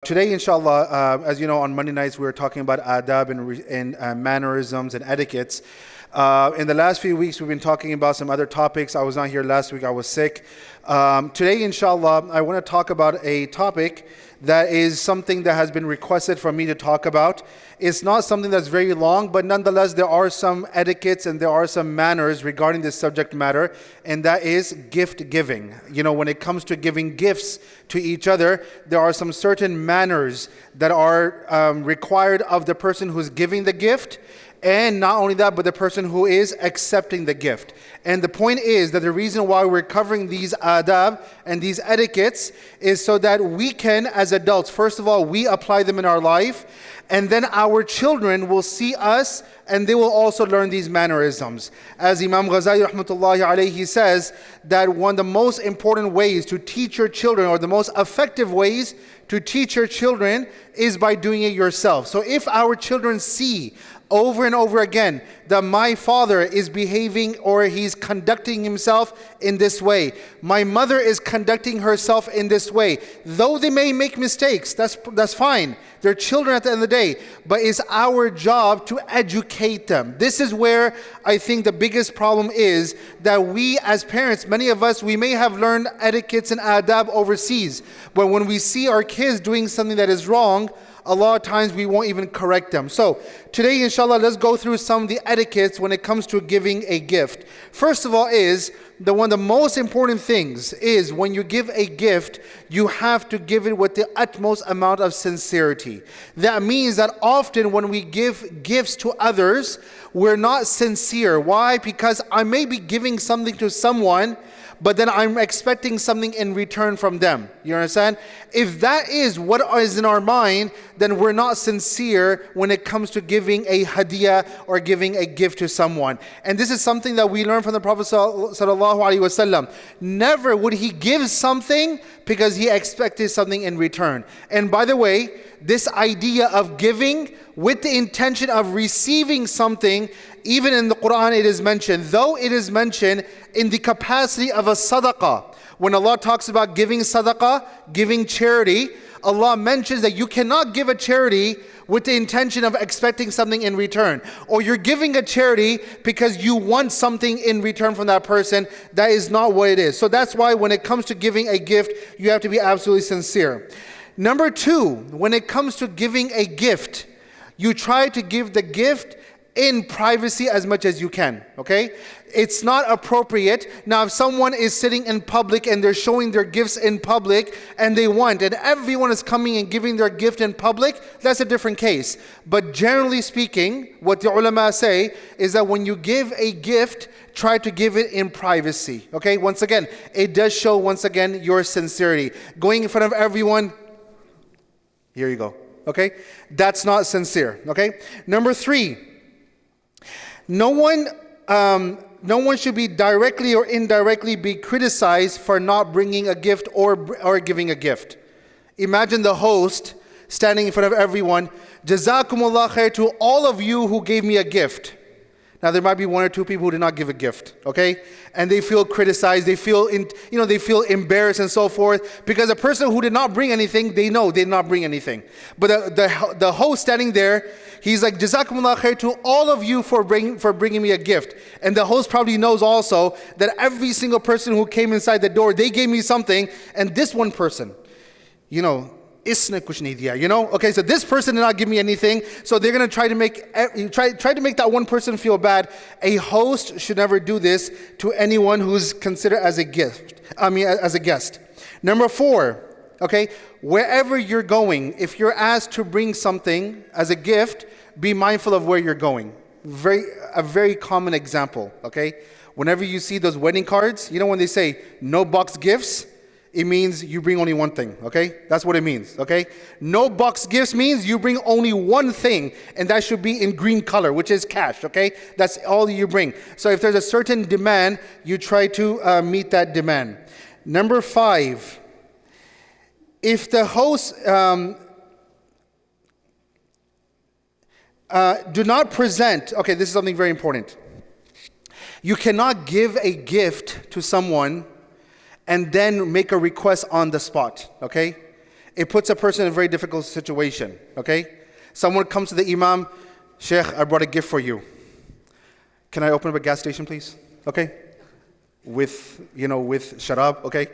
Today, inshallah, as you know, on Monday nights we were talking about adab and mannerisms and etiquettes. In the last few weeks, we've been talking about some other topics. I was not here last week, I was sick. Today, inshallah, I want to talk about a topic that is something that has been requested for me to talk about. It's not something that's very long, but nonetheless, there are some etiquettes and there are some manners regarding this subject matter, and that is gift giving. You know, when it comes to giving gifts to each other, there are some certain manners that are required of the person who's giving the gift, and not only that, but the person who is accepting the gift. And the point is that the reason why we're covering these adab and these etiquettes is so that we can, as adults, first of all, we apply them in our life, and then our children will see us and they will also learn these mannerisms. As Imam Ghazali rahmatullahi alayhi says, that one of the most important ways to teach your children, or the most effective ways to teach your children, is by doing it yourself. So if our children see over and over again that my father is behaving or he's conducting himself in this way, my mother is conducting herself in this way, though they may make mistakes, that's fine. They're children at the end of the day, but it's our job to educate them. This is where I think the biggest problem is, that we as parents, many of us, we may have learned etiquettes and adab overseas, but when we see our kids doing something that is wrong, a lot of times we won't even correct them. So today, inshallah, let's go through some of the etiquettes when it comes to giving a gift. First of all is, one of the most important things is, when you give a gift, you have to give it with the utmost amount of sincerity. That means that often when we give gifts to others, we're not sincere. Why? Because I may be giving something to someone, but then I'm expecting something in return from them. You understand? If that is what is in our mind, then we're not sincere when it comes to giving a hadiyah or giving a gift to someone. And this is something that we learn from the Prophet sallallahu alaihi wasallam. Never would he give something because he expected something in return. And by the way, this idea of giving with the intention of receiving something, even in the Quran it is mentioned, though it is mentioned in the capacity of a sadaqah. When Allah talks about giving sadaqah, giving charity, Allah mentions that you cannot give a charity with the intention of expecting something in return. Or you're giving a charity because you want something in return from that person. That is not what it is. So that's why when it comes to giving a gift, you have to be absolutely sincere. Number two, when it comes to giving a gift, you try to give the gift in privacy as much as you can, okay? It's not appropriate. Now, if someone is sitting in public and they're showing their gifts in public and everyone is coming and giving their gift in public, that's a different case. But generally speaking, what the ulama say is that when you give a gift, try to give it in privacy, okay? Once again, it does show, your sincerity. Going in front of everyone, here you go, okay? That's not sincere, okay? Number three, no one should be directly or indirectly be criticized for not bringing a gift or giving a gift. Imagine the host standing in front of everyone, Jazakumullah khair to all of you who gave me a gift. Now there might be one or two people who did not give a gift, okay? And they feel criticized, they feel embarrassed and so forth, because a person who did not bring anything, they know they did not bring anything. But the host standing there, he's like, Jazakumullah khair to all of you for bringing me a gift. And the host probably knows also that every single person who came inside the door, they gave me something, and this one person, isne kuch nahi diya, okay, so this person did not give me anything, so they're going to try to make that one person feel bad. A host should never do this to anyone who's considered as a guest. Number four, okay, wherever you're going, if you're asked to bring something as a gift, be mindful of where you're going. A very common example, okay? Whenever you see those wedding cards, when they say no box gifts, it means you bring only one thing, okay? That's what it means, okay? No box gifts means you bring only one thing, and that should be in green color, which is cash, okay? That's all you bring. So if there's a certain demand, you try to meet that demand. Number five, if the host do not present, okay, this is something very important. You cannot give a gift to someone and then make a request on the spot, okay? it puts a person in a very difficult situation, okay? Someone comes to the Imam, Shaykh, I brought a gift for you. Can I open up a gas station, please? Okay? With sharab, okay?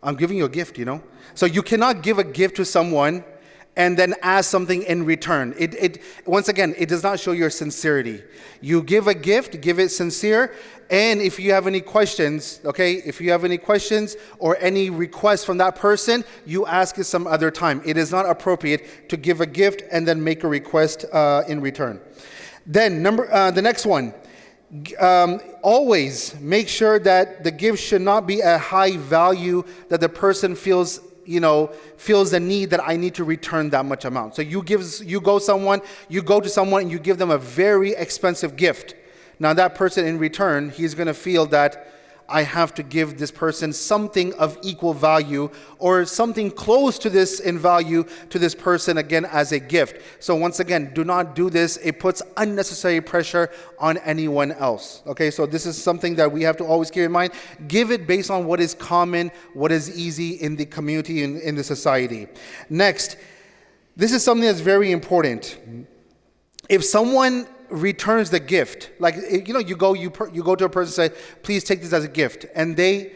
I'm giving you a gift, So you cannot give a gift to someone and then ask something in return. Once again, it does not show your sincerity. You give a gift, give it sincere, and if you have any questions, okay, if you have any questions or any requests from that person, you ask it some other time. It is not appropriate to give a gift and then make a request in return. Then the next one, always make sure that the gift should not be a high value that the person feels the need that I need to return that much amount. So you go to someone and you give them a very expensive gift. Now that person in return, he's going to feel that I have to give this person something of equal value or something close to this in value to this person again as a gift. So once again, do not do this. It puts unnecessary pressure on anyone else. Okay, so this is something that we have to always keep in mind. Give it based on what is common, what is easy in the community, in the society. Next, this is something that's very important. If someone returns the gift, like you go to a person and say, please take this as a gift, and they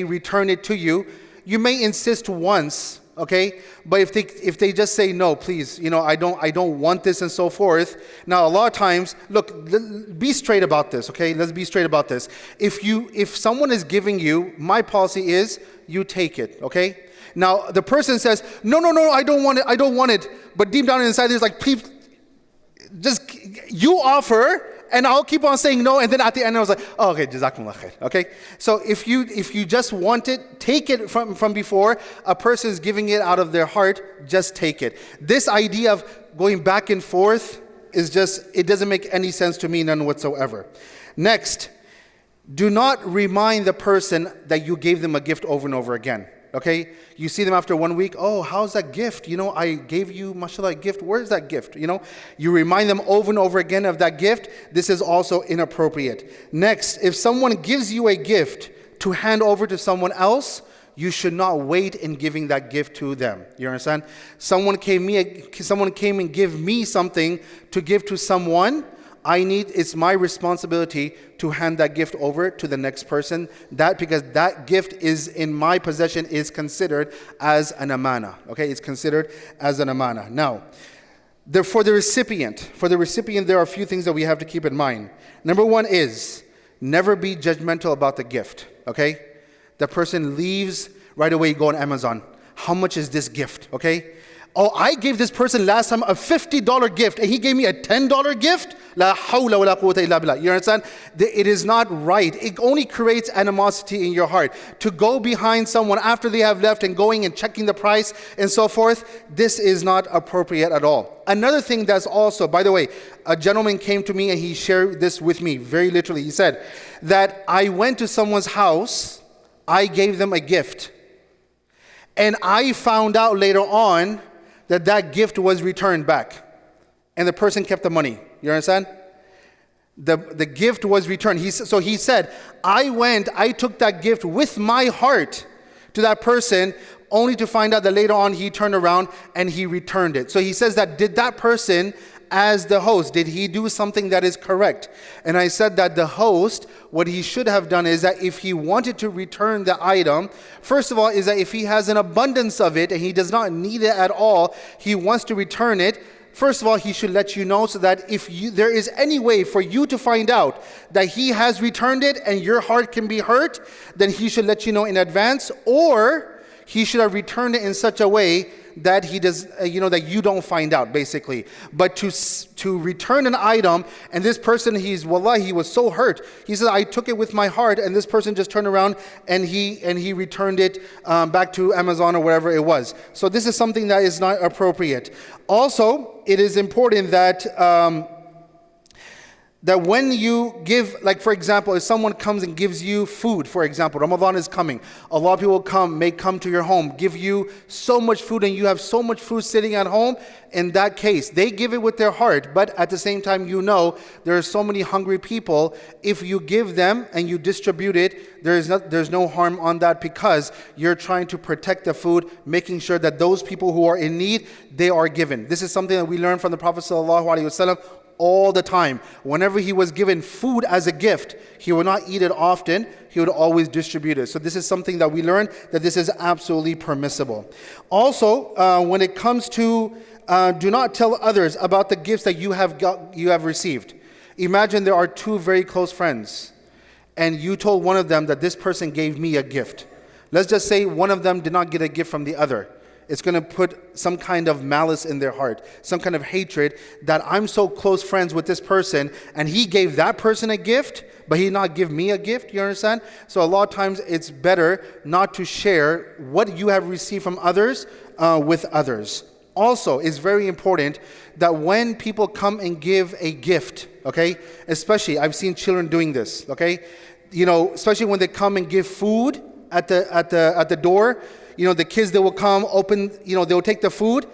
return it to you, you may insist once, okay, but if they just say no, please, I don't want this and so forth. Now a lot of times, look, be straight about this, okay? Let's be straight about this. If someone is giving you, my policy is you take it, okay? Now the person says no, I don't want it, but deep down inside there's like, please, just you offer, and I'll keep on saying no, and then at the end I was like, oh, okay, jazakumullah khair. Okay, so if you just want it, take it from before. A person is giving it out of their heart, just take it. This idea of going back and forth it doesn't make any sense to me, none whatsoever. Next, do not remind the person that you gave them a gift over and over again. Okay, you see them after 1 week. Oh, how's that gift? I gave you, mashallah, a gift. Where's that gift? You remind them over and over again of that gift. This is also inappropriate. Next, if someone gives you a gift to hand over to someone else, you should not wait in giving that gift to them. You understand? Someone came and gave me something to give to someone. It's my responsibility to hand that gift over to the next person. Because that gift is in my possession is considered as an amana. Okay, it's considered as an amana. Now, for the recipient, there are a few things that we have to keep in mind. Number one is never be judgmental about the gift. Okay, the person leaves right away. Go on Amazon. How much is this gift? Okay. Oh, I gave this person last time a $50 gift and he gave me a $10 gift? La hawla wa la quwwata illa billah. You understand? It is not right. It only creates animosity in your heart. To go behind someone after they have left and going and checking the price and so forth, this is not appropriate at all. Another thing that's also, by the way, a gentleman came to me and he shared this with me very literally. He said that I went to someone's house, I gave them a gift, and I found out later on that gift was returned back. And the person kept the money. You understand? The gift was returned. So he said, I took that gift with my heart to that person, only to find out that later on he turned around and he returned it. So he says that, did that person, as the host, did he do something that is correct? And I said that the host, what he should have done is that if he wanted to return the item, first of all, is that if he has an abundance of it and he does not need it at all, he wants to return it, first of all, he should let you know so that if there is any way for you to find out that he has returned it and your heart can be hurt, then he should let you know in advance, or he should have returned it in such a way that he does, that you don't find out, basically. But to return an item, and this person, he was so hurt. He said, I took it with my heart, and this person just turned around and he returned it back to Amazon or wherever it was. So this is something that is not appropriate. Also, it is important that that when you give, like for example, if someone comes and gives you food, for example, Ramadan is coming, a lot of people may come to your home, give you so much food, and you have so much food sitting at home. In that case, they give it with their heart, but at the same time, you know there are so many hungry people. If you give them and you distribute it, there's no harm on that, because you're trying to protect the food, making sure that those people who are in need, they are given. This is something that we learned from the Prophet ﷺ all the time. Whenever he was given food as a gift, he would not eat it often, he would always distribute it. So this is something that we learned, that this is absolutely permissible. Also, when it comes to do not tell others about the gifts that you have received. Imagine there are two very close friends, and you told one of them that this person gave me a gift. Let's just say one of them did not get a gift from the other. It's going to put some kind of malice in their heart, some kind of hatred, that I'm so close friends with this person and he gave that person a gift, but he did not give me a gift. You understand? So a lot of times it's better not to share what you have received from others with others. Also, it's very important that when people come and give a gift, okay, especially I've seen children doing this, okay, especially when they come and give food at the door. The kids, they will come, open, they will take the food.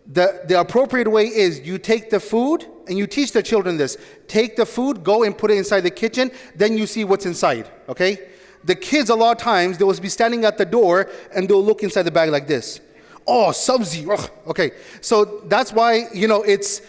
The appropriate way is you take the food, and you teach the children this. Take the food, go and put it inside the kitchen, then you see what's inside, okay? The kids, a lot of times, they will be standing at the door, and they'll look inside the bag like this. Oh, sabzi, okay. So that's why, this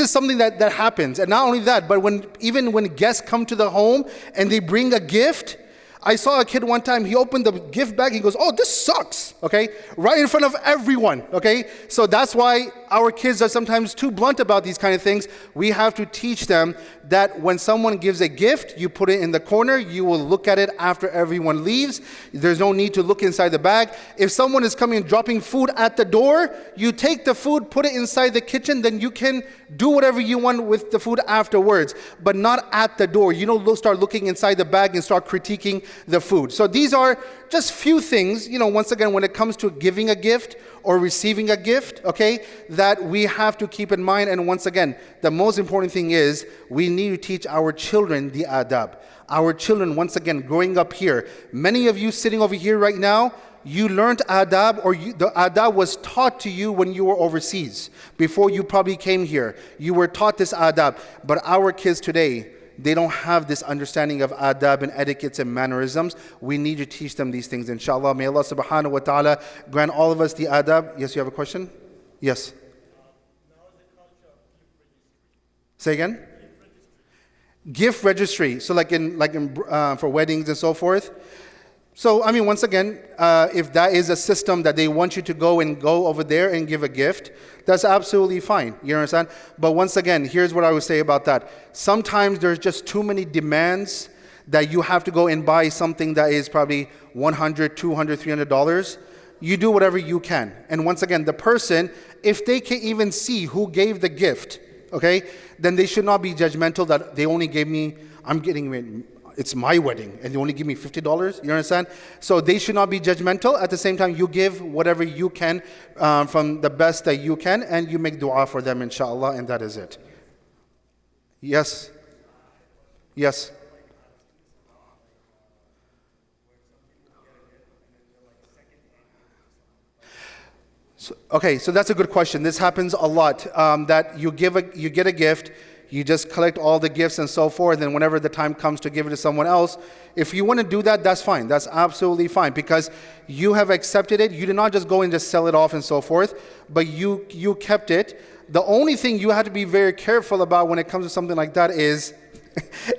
is something that happens. And not only that, but even when guests come to the home, and they bring a gift, I saw a kid one time, he opened the gift bag, he goes, oh, this sucks, okay? Right in front of everyone, okay? So that's why our kids are sometimes too blunt about these kind of things. We have to teach them that when someone gives a gift, you put it in the corner, you will look at it after everyone leaves. There's no need to look inside the bag. If someone is coming and dropping food at the door, you take the food, put it inside the kitchen, then you can do whatever you want with the food afterwards, but not at the door. You don't start looking inside the bag and start critiquing the food. So these are just few things, once again, when it comes to giving a gift or receiving a gift, okay, that we have to keep in mind. And once again, the most important thing is we need to teach our children the adab. Our children, once again, growing up here, many of you sitting over here right now, you learned adab, or the adab was taught to you when you were overseas. Before you probably came here, you were taught this adab. But our kids today, they don't have this understanding of adab and etiquettes and mannerisms. We need to teach them these things, inshallah. May Allah subhanahu wa ta'ala grant all of us the adab. Yes, you have a question? Yes. Say again? Gift registry. So like in for weddings and so forth. So, once again, if that is a system that they want you to go over there and give a gift, that's absolutely fine. You understand? But once again, here's what I would say about that. Sometimes there's just too many demands that you have to go and buy something that is probably $100, $200, $300. You do whatever you can. And once again, the person, if they can even see who gave the gift, okay, then they should not be judgmental that they only gave me, it's my wedding, and you only give me $50, you understand? So they should not be judgmental. At the same time, you give whatever you can from the best that you can, and you make dua for them, inshallah, and that is it. Yes? Yes? So that's a good question. This happens a lot, that you get a gift, you just collect all the gifts and so forth, and whenever the time comes to give it to someone else, if you want to do that, that's fine. That's absolutely fine, because you have accepted it. You did not just go and just sell it off and so forth, but you kept it. The only thing you have to be very careful about when it comes to something like that is,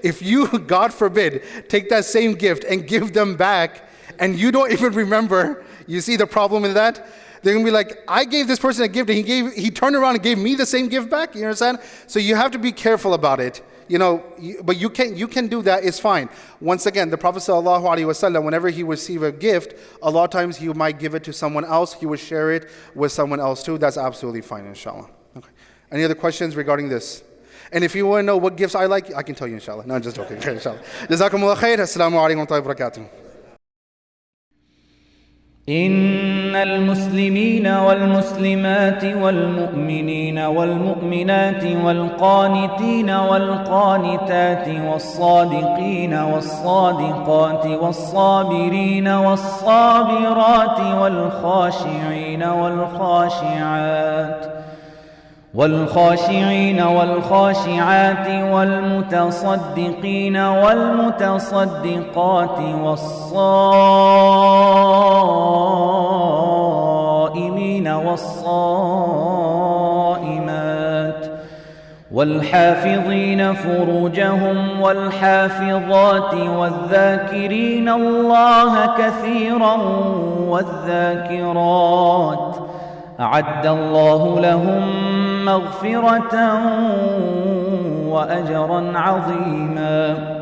if you, God forbid, take that same gift and give them back, and you don't even remember, you see the problem in that? They're going to be like, I gave this person a gift, and he turned around and gave me the same gift back. You understand? So you have to be careful about it. But you can do that. It's fine. Once again, the Prophet ﷺ, whenever he would receive a gift, a lot of times he might give it to someone else. He would share it with someone else too. That's absolutely fine, inshallah. Okay. Any other questions regarding this? And if you want to know what gifts I like, I can tell you, inshallah. No, I'm just joking. Inshallah. Jazakumullah khair. Assalamu alaikum wa rahmatullahi wa barakatuh. إن المسلمين والمسلمات والمؤمنين والمؤمنات والقانتين والقانتات والصادقين والصادقات والصابرين والصابرات والخاشعين والخاشعات والمتصدقين والمتصدقات والصائمين والصائمات والحافظين فروجهم والحافظات والذاكرين الله كثيرا والذاكرات أعد الله لهم مغفرة وأجرا عظيما.